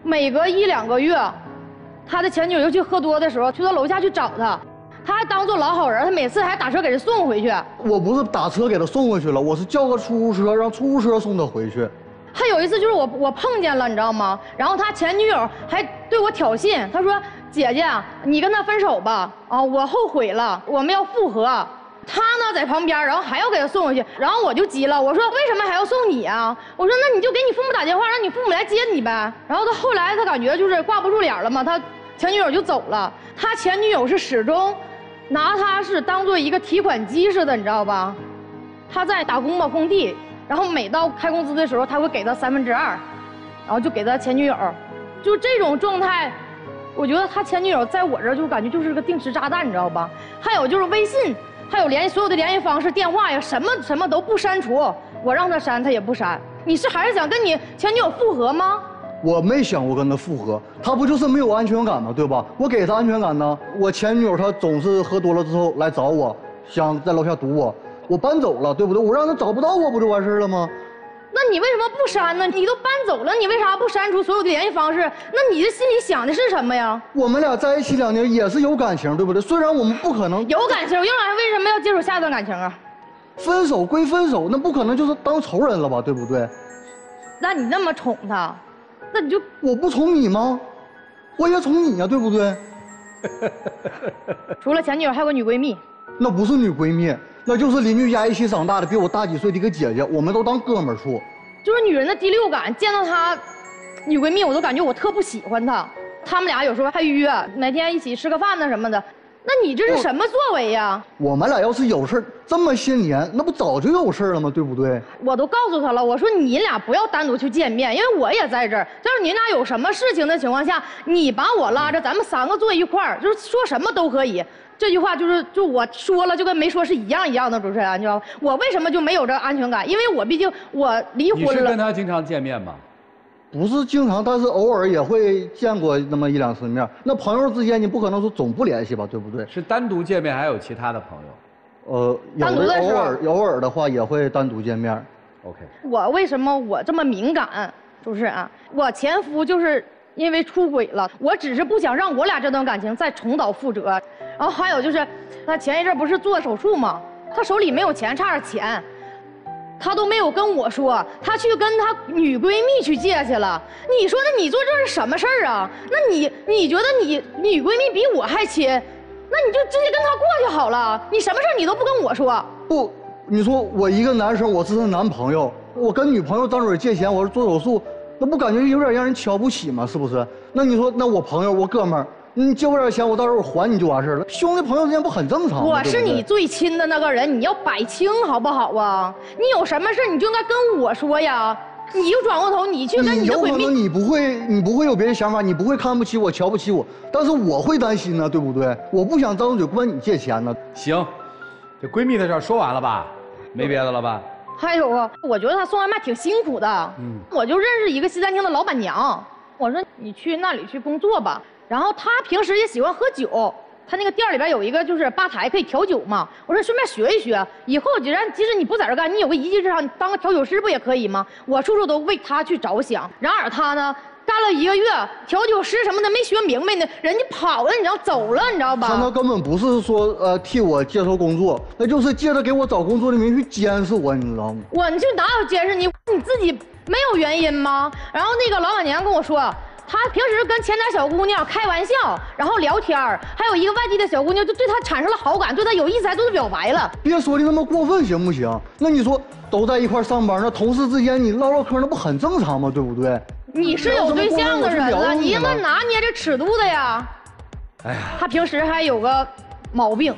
每隔1、2个月，他的前女友去喝多的时候，去他楼下去找他，他还当做老好人，他每次还打车给他送回去。我不是打车给他送回去了，我是叫个出租车，让出租车送他回去。还有一次就是我碰见了，你知道吗？然后他前女友还对我挑衅，他说：“姐姐，你跟他分手吧，我后悔了，我们要复合。”他呢在旁边，然后还要给他送回去，然后我就急了，我说为什么还要送你啊？我说那你就给你父母打电话，让你父母来接你呗。然后他后来他感觉就是挂不住脸了嘛，他前女友就走了。他前女友是始终拿他是当做一个提款机似的，你知道吧？他在打工嘛，工地，然后每到开工资的时候，他会给他2/3，然后就给他前女友，就这种状态。我觉得他前女友在我这儿就感觉就是个定时炸弹，你知道吧？还有就是微信。还有所有的联系方式、电话呀，什么都不删除，我让他删他也不删。你是还是想跟你前女友复合吗？我没想过跟他复合，他不就是没有安全感吗？对吧？我给他安全感呢。我前女友她总是喝多了之后来找我，想在楼下堵我，我搬走了，对不对？我让他找不到我，不就完事了吗？那你为什么不删呢？你都搬走了，你为啥不删除所有的联系方式？那你的心里想的是什么呀？我们俩在一起2年也是有感情，对不对？虽然我们不可能有感情，为什么要接触下一段感情啊？分手归分手，那不可能就是当仇人了吧，对不对？那你那么宠他，那你就我不宠你吗？我也宠你呀，对不对？除了前女友，还有个女闺蜜。那不是女闺蜜，那就是邻居家一起长大的，比我大几岁的一个姐姐，我们都当哥们儿处。就是女人的第六感，见到她女闺蜜，我都感觉我特不喜欢她。他们俩有时候还约，每天一起吃个饭呢什么的。那你这是什么作为呀？我们俩要是有事这么些年，那不早就有事了吗？对不对？我都告诉他了，我说你俩不要单独去见面，因为我也在这儿。要是你俩有什么事情的情况下，你把我拉着，咱们3个坐一块儿，就是说什么都可以。这句话就我说了就跟没说是一样的，主持人，你知道吗？我为什么就没有这安全感？因为我毕竟我离婚了。你是跟他经常见面吗？不是经常，但是偶尔也会见过那么1、2次面。那朋友之间你不可能说总不联系吧，对不对？是单独见面，还有其他的朋友？有的偶尔的话也会单独见面。OK。我为什么我这么敏感？主持人，我前夫就是因为出轨了，我只是不想让我俩这段感情再重蹈覆辙。然后还有就是，他前一阵不是做手术吗？他手里没有钱，差点钱。他都没有跟我说，他去跟他女闺蜜去借去了。你说那你做这是什么事儿啊？那你觉得你女闺蜜比我还亲，那你就直接跟她过就好了。你什么事儿你都不跟我说。不，你说我一个男生，我是他男朋友，我跟女朋友张嘴借钱，我是做手术，那不感觉有点让人瞧不起吗？是不是？那你说，那我朋友，我哥们儿。你借我点钱，我到时候我还你就完事了。兄弟朋友之间不很正常吗？我是你最亲的那个人，你要摆清好不好啊？你有什么事你就应该跟我说呀。你就转过头，你去跟你的闺蜜。你不会有别的想法，你不会看不起我、瞧不起我，但是我会担心呢，对不对？我不想张嘴管你借钱呢。行，这闺蜜的事说完了吧？没别的了吧？还有啊，我觉得她送外卖挺辛苦的。我就认识一个西餐厅的老板娘，我说你去那里去工作吧。然后他平时也喜欢喝酒，他那个店里边有一个就是吧台可以调酒嘛。我说顺便学一学，以后即使你不在这干，你有个一技之长，你当个调酒师不也可以吗？我处处都为他去着想。然而他呢，干了1个月，调酒师什么的没学明白呢，人家跑了，你知道走了，你知道吧？他根本不是说替我接受工作，那就是借着给我找工作的名义去监视我，你知道吗？你去哪有监视你自己没有原因吗？然后那个老板娘跟我说。他平时跟前台小姑娘开玩笑，然后聊天还有一个外地的小姑娘就对他产生了好感，对他有意思，还对他表白了。别说的那么过分，行不行？那你说都在一块上班，那同事之间你唠唠嗑，那不很正常吗？对不对？你是有对象的人了，你应该拿捏这尺度的呀。哎呀，他平时还有个毛病，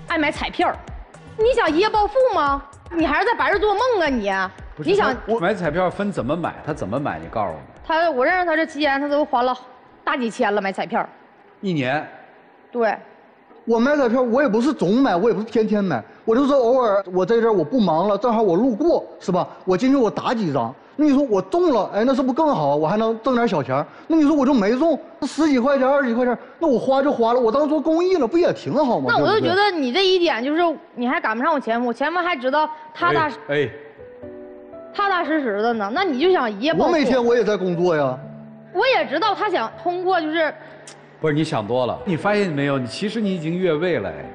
爱买彩票。你想一夜暴富吗？你还是在白日做梦啊你？你想买彩票分怎么买？他怎么买？你告诉我。我认识他这期间，他都花了大几千了买彩票，1年。对，我买彩票，我也不是总买，我也不是天天买，我就是偶尔我在这儿我不忙了，正好我路过，是吧？我进去我打几张，那你说我中了，哎，那是不更好？我还能挣点小钱。那你说我就没中，10几块钱、20几块钱，那我花就花了，我当做公益了，不也挺好吗？那我就觉得你这一点就是你还赶不上我前夫，我前夫还知道踏踏实实的呢。那你就想一夜暴富？我每天我也在工作呀。我也知道他想通过就是，不是你想多了。你发现没有？其实你已经越位了，哎，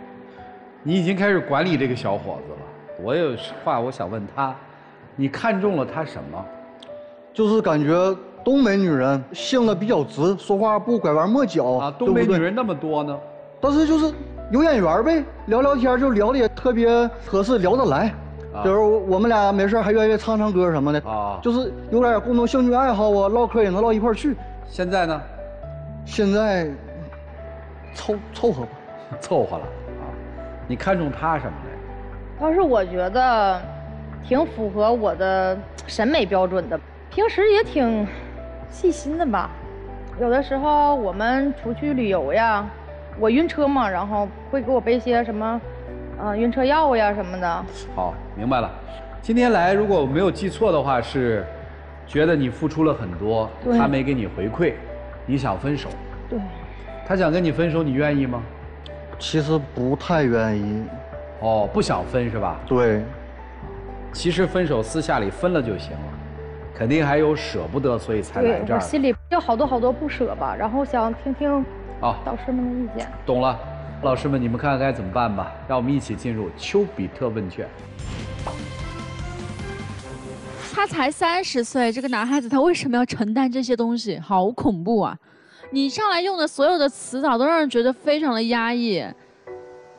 你已经开始管理这个小伙子了。我有话我想问他，你看中了他什么？就是感觉东北女人性子比较直，说话不拐弯抹角啊。东北女人那么多呢，但是就是有眼缘呗，聊聊天就聊得也特别合适，聊得来。就是我们俩没事还愿意唱唱歌什么的啊，就是有点共同兴趣爱好啊，唠嗑也能唠一块去。现在呢？现在凑合吧，凑合了啊。你看中他什么嘞？倒是我觉得挺符合我的审美标准的，平时也挺细心的吧。有的时候我们出去旅游呀，我晕车嘛，然后会给我备些什么。晕车药呀什么的。好，明白了。今天来，如果我没有记错的话，是觉得你付出了很多，他没给你回馈，你想分手。对。他想跟你分手，你愿意吗？其实不太愿意。哦，不想分是吧？对。其实分手私下里分了就行了，肯定还有舍不得，所以才来这儿。我心里有好多不舍吧，然后想听听导师们的意见。懂了，老师们，你们看看该怎么办吧。让我们一起进入丘比特问卷。他才30岁，这个男孩子他为什么要承担这些东西？好恐怖啊！你上来用的所有的词藻都让人觉得非常的压抑。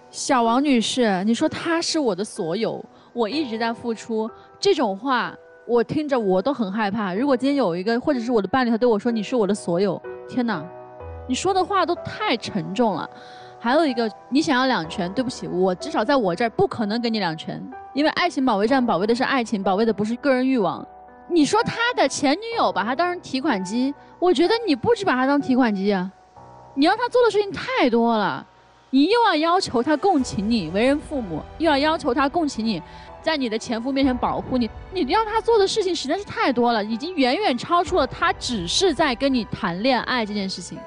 小王女士，你说他是我的所有，我一直在付出，这种话我听着我都很害怕。如果今天有一个或者是我的伴侣，他对我说你是我的所有，天哪，你说的话都太沉重了。还有一个，你想要2全，对不起，我至少在我这儿不可能给你2全，因为爱情保卫战保卫的是爱情，保卫的不是个人欲望。你说他的前女友把他当成提款机，我觉得你不止把他当提款机啊，你让他做的事情太多了。你又要求他共情你，为人父母，又要求他共情你，在你的前夫面前保护你，你让他做的事情实在是太多了，已经远远超出了他只是在跟你谈恋爱这件事情。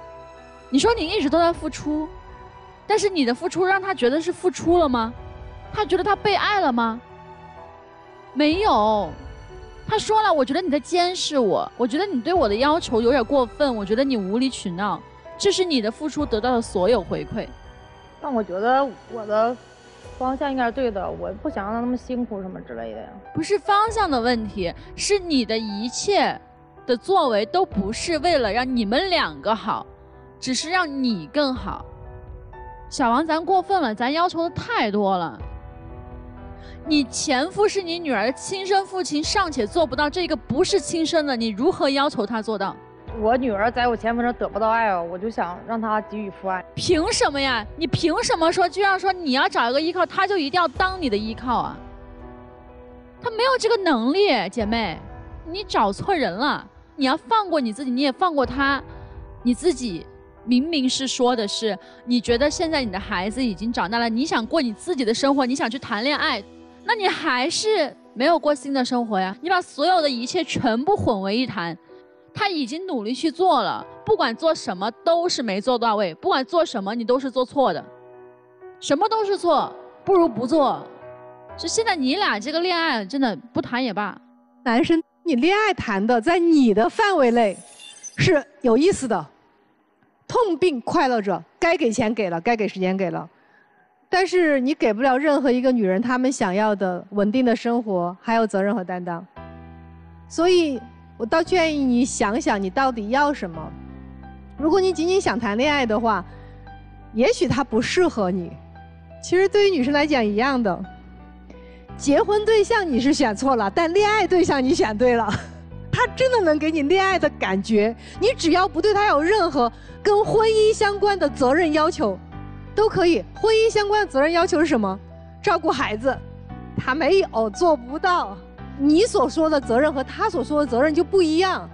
你说你一直都在付出，但是你的付出让他觉得是付出了吗？他觉得他被爱了吗？没有。他说了，我觉得你在监视我，我觉得你对我的要求有点过分，我觉得你无理取闹，这是你的付出得到的所有回馈。但我觉得我的方向应该是对的，我不想让他那么辛苦什么之类的呀。不是方向的问题，是你的一切的作为都不是为了让你们2个好，只是让你更好。小王，咱过分了，咱要求的太多了。你前夫是你女儿的亲生父亲，尚且做不到，这个不是亲生的，你如何要求他做到？我女儿在我前夫那得不到爱哦，我就想让她给予父爱。凭什么呀？你凭什么说就要说你要找一个依靠，他就一定要当你的依靠啊？他没有这个能力，姐妹，你找错人了。你要放过你自己，你也放过他。你自己明明是说的是，你觉得现在你的孩子已经长大了，你想过你自己的生活，你想去谈恋爱。那你还是没有过新的生活呀？你把所有的一切全部混为一谈。他已经努力去做了，不管做什么都是没做到位，不管做什么你都是做错的，什么都是错，不如不做。就现在你俩这个恋爱真的不谈也罢。男生，你恋爱谈的在你的范围内是有意思的，痛并快乐着，该给钱给了，该给时间给了。但是你给不了任何一个女人她们想要的稳定的生活，还有责任和担当。所以我倒建议你想想你到底要什么。如果你仅仅想谈恋爱的话，也许它不适合你。其实对于女生来讲一样的，结婚对象你是选错了，但恋爱对象你选对了。他真的能给你恋爱的感觉，你只要不对他有任何跟婚姻相关的责任要求都可以。婚姻相关的责任要求是什么？照顾孩子，他没有，做不到。你所说的责任和他所说的责任就不一样。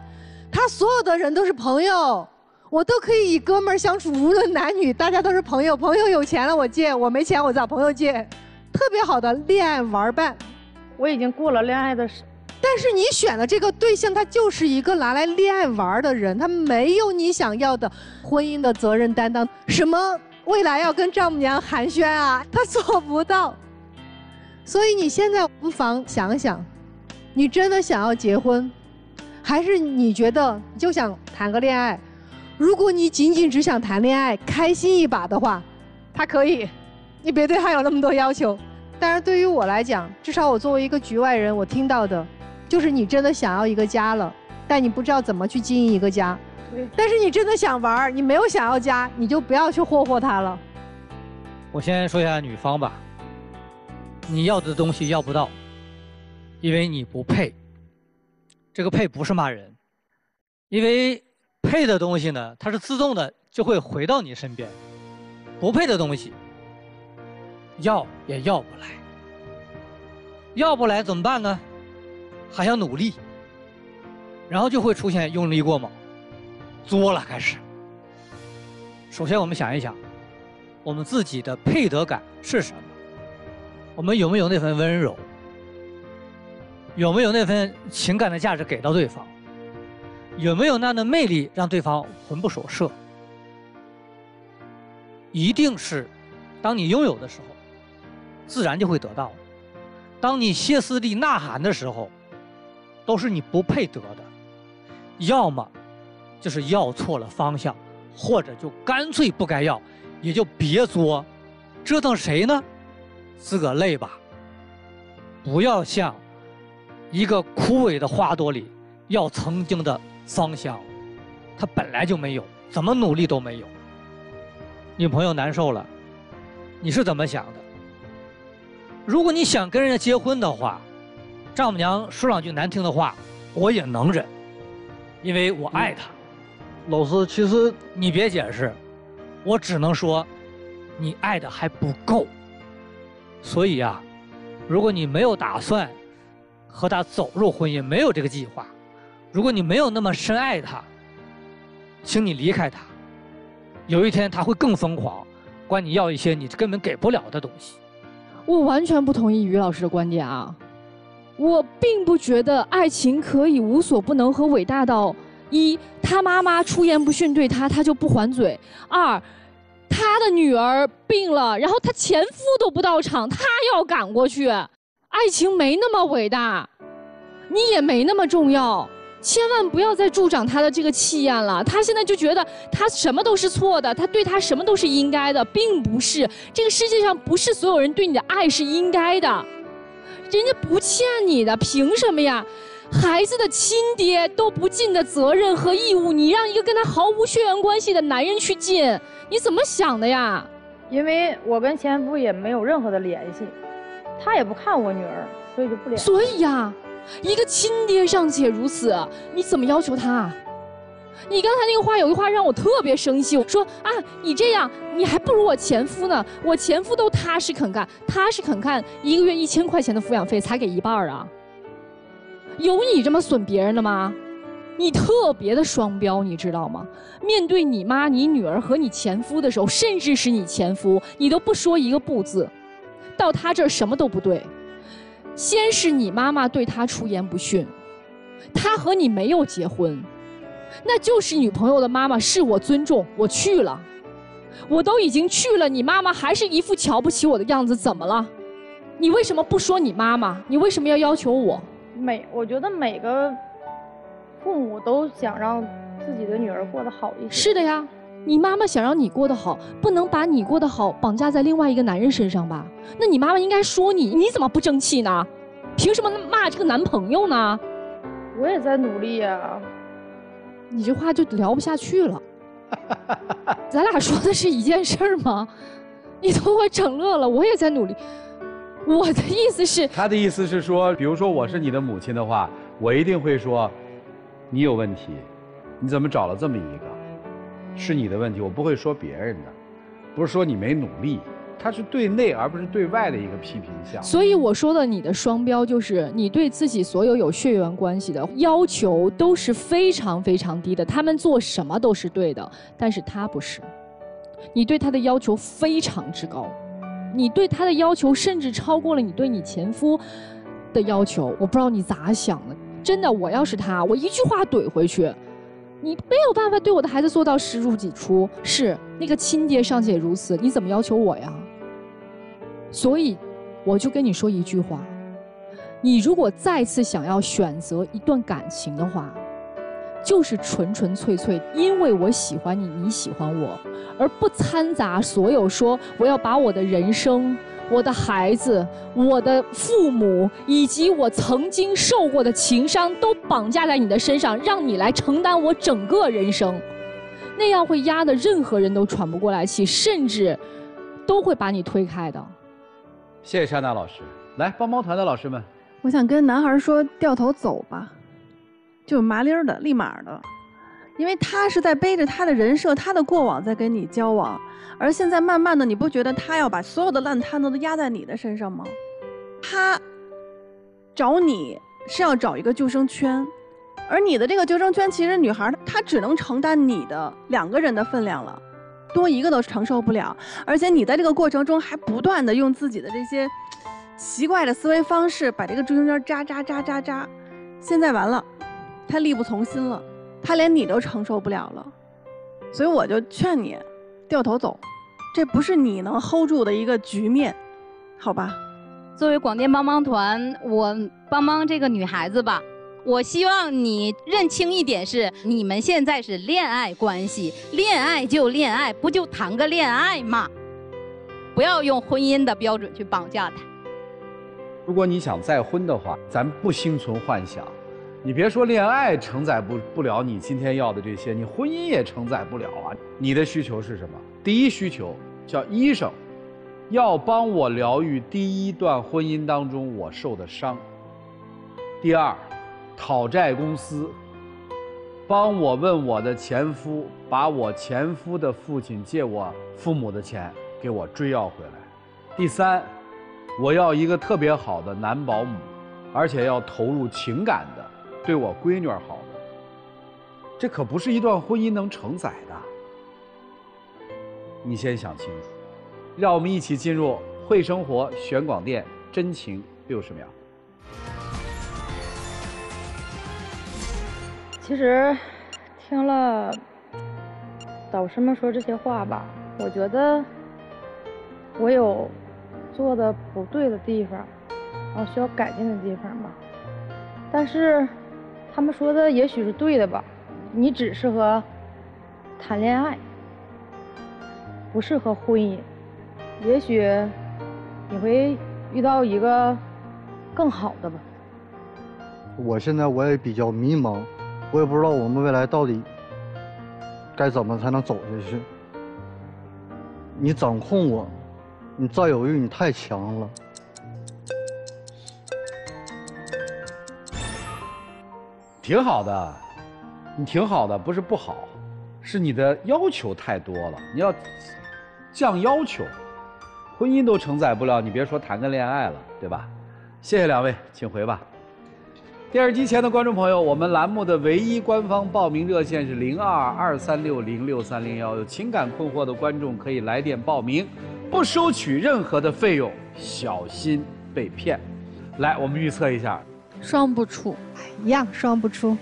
他所有的人都是朋友，我都可以以哥们儿相处，无论男女，大家都是朋友。朋友有钱了我借，我没钱我找朋友借，特别好的恋爱玩伴。我已经过了恋爱的时，但是你选的这个对象，他就是一个拿来恋爱玩的人，他没有你想要的婚姻的责任担当。什么未来要跟丈母娘寒暄啊，他做不到。所以你现在不妨想想，你真的想要结婚，还是你觉得你就想谈个恋爱？如果你仅仅只想谈恋爱，开心一把的话，他可以，你别对他有那么多要求。但是对于我来讲，至少我作为一个局外人，我听到的就是你真的想要一个家了，但你不知道怎么去经营一个家。但是你真的想玩，你没有想要家，你就不要去霍霍他了。我先说一下女方吧，你要的东西要不到，因为你不配。这个配不是骂人，因为配的东西呢，它是自动的就会回到你身边，不配的东西要也要不来，要不来怎么办呢？还要努力，然后就会出现用力过猛，作了开始。首先我们想一想，我们自己的配得感是什么？我们有没有那份温柔？有没有那份情感的价值给到对方？有没有那样的魅力让对方魂不守舍？一定是，当你拥有的时候，自然就会得到；当你歇斯底里呐喊的时候，都是你不配得的。要么就是要错了方向，或者就干脆不该要，也就别作，折腾谁呢？自个累吧。不要像一个枯萎的花朵里要曾经的芳香，它本来就没有，怎么努力都没有。女朋友难受了，你是怎么想的？如果你想跟人家结婚的话，丈母娘说两句难听的话，我也能忍，因为我爱她。老师，其实你别解释，我只能说，你爱的还不够。所以啊，如果你没有打算和他走入婚姻，没有这个计划，如果你没有那么深爱他，请你离开他。有一天他会更疯狂，管你要一些你根本给不了的东西。我完全不同意于老师的观点啊！我并不觉得爱情可以无所不能和伟大到一，他妈妈出言不逊对他，他就不还嘴；二，他的女儿病了，然后他前夫都不到场，他要赶过去。爱情没那么伟大，你也没那么重要。千万不要再助长他的这个气焰了。他现在就觉得他什么都是错的，他对他什么都是应该的，并不是。这个世界上不是所有人对你的爱是应该的，人家不欠你的，凭什么呀？孩子的亲爹都不尽的责任和义务，你让一个跟他毫无血缘关系的男人去尽，你怎么想的呀？因为我跟前夫也没有任何的联系，他也不看我女儿，所以就不联系。所以呀，一个亲爹尚且如此，你怎么要求他？你刚才那个话有一话让我特别生气，说啊，你这样你还不如我前夫呢，我前夫都踏实肯干，踏实肯干，1个月1000块钱的抚养费才给一半啊！有你这么损别人的吗？你特别的双标，你知道吗？面对你妈、你女儿和你前夫的时候，甚至是你前夫，你都不说一个不字，到他这儿什么都不对。先是你妈妈对他出言不逊，他和你没有结婚，那就是女朋友的妈妈是我尊重，我去了，我都已经去了，你妈妈还是一副瞧不起我的样子，怎么了？你为什么不说你妈妈？你为什么要要求我？我觉得每个父母都想让自己的女儿过得好一些。是的呀，你妈妈想让你过得好，不能把你过得好绑架在另外一个男人身上吧？那你妈妈应该说你，你怎么不争气呢？凭什么骂这个男朋友呢？我也在努力呀。你这话就聊不下去了。咱俩说的是一件事儿吗？你都给我整乐了，我也在努力。我的意思是，他的意思是说，比如说我是你的母亲的话，我一定会说，你有问题，你怎么找了这么一个，是你的问题，我不会说别人的，不是说你没努力，他是对内而不是对外的一个批评项。所以我说的你的双标，就是你对自己所有有血缘关系的要求都是非常非常低的，他们做什么都是对的，但是他不是，你对他的要求非常之高。你对他的要求甚至超过了你对你前夫的要求，我不知道你咋想的。真的，我要是他，我一句话怼回去。你没有办法对我的孩子做到视入己出，是那个亲爹尚且如此，你怎么要求我呀？所以，我就跟你说一句话：你如果再次想要选择一段感情的话，就是纯纯粹粹因为我喜欢你，你喜欢我，而不掺杂所有说我要把我的人生、我的孩子、我的父母以及我曾经受过的情伤都绑架在你的身上，让你来承担我整个人生，那样会压得任何人都喘不过来气，甚至都会把你推开的。谢谢珊娜老师，来帮猫团的老师们，我想跟男孩说掉头走吧，就麻利儿的立马的，因为他是在背着他的人设、他的过往在跟你交往，而现在慢慢的，你不觉得他要把所有的烂摊子都压在你的身上吗？他找你是要找一个救生圈，而你的这个救生圈，其实女孩她只能承担你的2个人的分量了，多一个都承受不了，而且你在这个过程中还不断的用自己的这些奇怪的思维方式把这个救生圈扎，现在完了。他力不从心了，他连你都承受不了了，所以我就劝你掉头走，这不是你能 hold 住的一个局面，好吧？作为广电帮帮团，我帮帮这个女孩子吧。我希望你认清一点是，你们现在是恋爱关系，恋爱就恋爱，不就谈个恋爱吗？不要用婚姻的标准去绑架他。如果你想再婚的话，咱不心存幻想。你别说恋爱承载不了你今天要的这些，你婚姻也承载不了啊。你的需求是什么？第一需求叫医生，要帮我疗愈第一段婚姻当中我受的伤。第二，讨债公司，帮我问我的前夫，把我前夫的父亲借我父母的钱给我追要回来。第三，我要一个特别好的男保姆，而且要投入情感的，对我闺女好的。这可不是一段婚姻能承载的。你先想清楚。让我们一起进入会生活选广电真情60秒。其实听了导师们说这些话吧，我觉得我有做的不对的地方，然后需要改进的地方吧。但是他们说的也许是对的吧，你只适合谈恋爱，不适合婚姻。也许你会遇到一个更好的吧。我现在我也比较迷茫，我也不知道我们未来到底该怎么才能走下去。你掌控我，你占有欲你太强了。挺好的，你挺好的，不是不好，是你的要求太多了，你要降要求。婚姻都承载不了，你别说谈个恋爱了，对吧？谢谢两位，请回吧。电视机前的观众朋友，我们栏目的唯一官方报名热线是02-236-06301，有情感困惑的观众可以来电报名，不收取任何的费用，小心被骗。来，我们预测一下，双不出，一样双不出，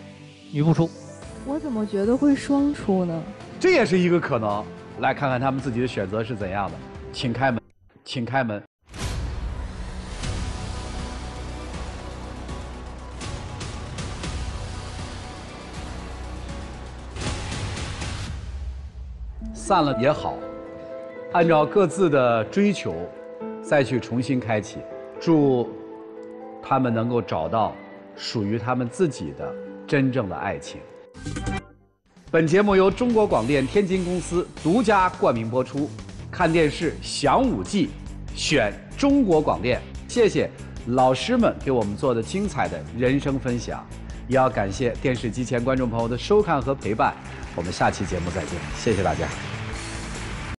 女不出。我怎么觉得会双出呢？这也是一个可能。来看看他们自己的选择是怎样的，请开门。请开门。散了也好，按照各自的追求，再去重新开启。祝他们能够找到属于他们自己的真正的爱情。本节目由中国广电天津公司独家冠名播出。看电视享5季，选中国广电。谢谢老师们给我们做的精彩的人生分享，也要感谢电视机前观众朋友的收看和陪伴。我们下期节目再见，谢谢大家。